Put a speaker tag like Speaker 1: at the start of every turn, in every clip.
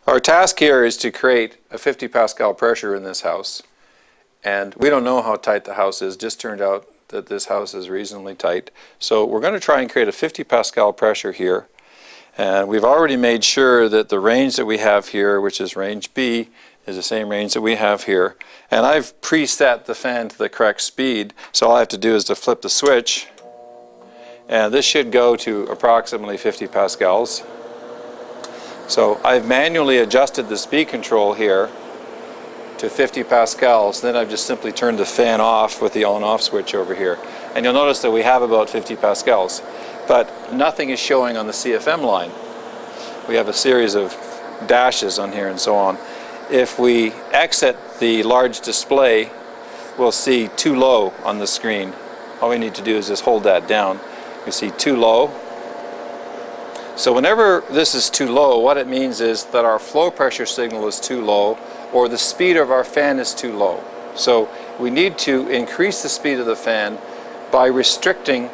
Speaker 1: Our task here is to create a 50 pascal pressure in this house, and we don't know how tight the house is. Just turned out that this house is reasonably tight. So we're going to try and create a 50 pascal pressure here, and we've already made sure that the range that we have here, which is range B, is the same range that we have here, and I've preset the fan to the correct speed, so all I have to do is to flip the switch, and this should go to approximately 50 pascals. So I've manually adjusted the speed control here to 50 pascals. Then I've just simply turned the fan off with the on-off switch over here. And you'll notice that we have about 50 pascals. But nothing is showing on the CFM line. We have a series of dashes on here and so on. If we exit the large display, we'll see too low on the screen. All we need to do is just hold that down. We see too low. So whenever this is too low, what it means is that our flow pressure signal is too low, or the speed of our fan is too low. So we need to increase the speed of the fan by restricting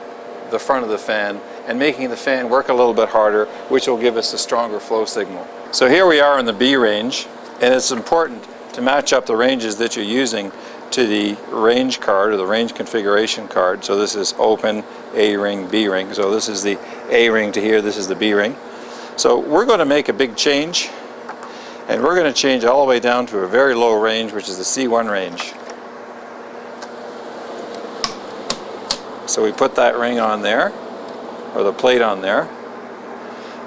Speaker 1: the front of the fan and making the fan work a little bit harder, which will give us a stronger flow signal. So here we are in the B range, and it's important to match up the ranges that you're using to the range card or the range configuration card. So this is open, A ring, B ring. So this is the A ring to here, this is the B ring. So we're going to make a big change, and we're going to change all the way down to a very low range, which is the C1 range. So we put that ring on there, or the plate on there.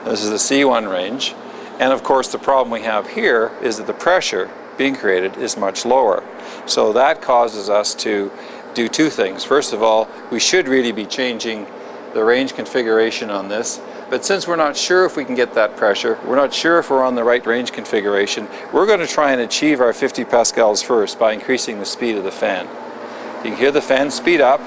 Speaker 1: This is the C1 range. And of course the problem we have here is that the pressure being created is much lower. So that causes us to do two things. First of all, we should really be changing the range configuration on this, but since we're not sure if we can get that pressure, we're not sure if we're on the right range configuration, we're going to try and achieve our 50 pascals first by increasing the speed of the fan. You can hear the fan speed up.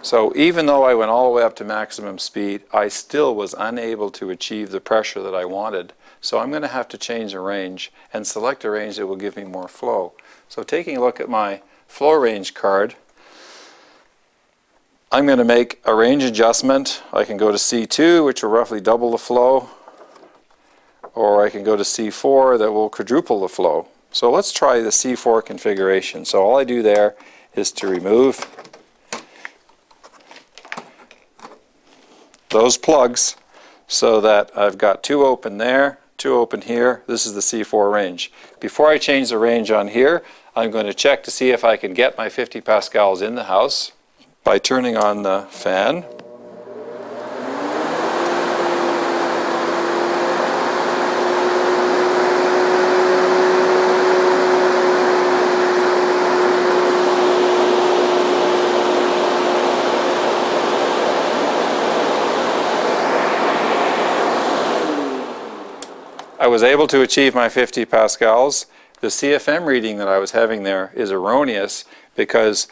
Speaker 1: So even though I went all the way up to maximum speed, I still was unable to achieve the pressure that I wanted. So I'm going to have to change the range and select a range that will give me more flow. So taking a look at my flow range card, I'm going to make a range adjustment. I can go to C2, which will roughly double the flow, or I can go to C4 that will quadruple the flow. So let's try the C4 configuration. So all I do there is to remove those plugs so that I've got two open there, two open here. This is the C4 range. Before I change the range on here, I'm going to check to see if I can get my 50 pascals in the house by turning on the fan. I was able to achieve my 50 pascals. The CFM reading that I was having there is erroneous because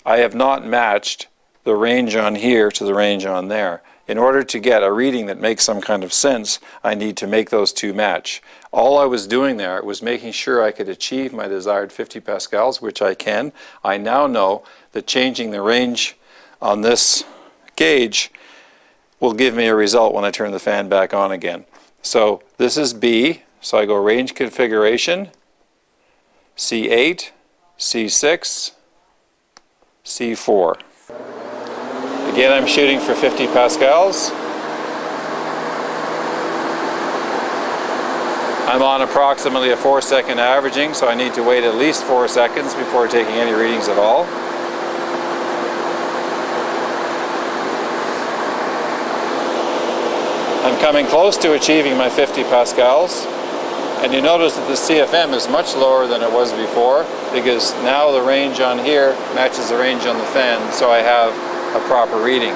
Speaker 1: I have not matched the range on here to the range on there. In order to get a reading that makes some kind of sense, I need to make those two match. All I was doing there was making sure I could achieve my desired 50 pascals, which I can. I now know that changing the range on this gauge will give me a result when I turn the fan back on again. So this is B, so I go range configuration, C8, C6, C4. Again, I'm shooting for 50 pascals. I'm on approximately a 4-second averaging, so I need to wait at least 4 seconds before taking any readings at all. I'm coming close to achieving my 50 pascals, and you notice that the CFM is much lower than it was before because now the range on here matches the range on the fan, so I have a proper reading.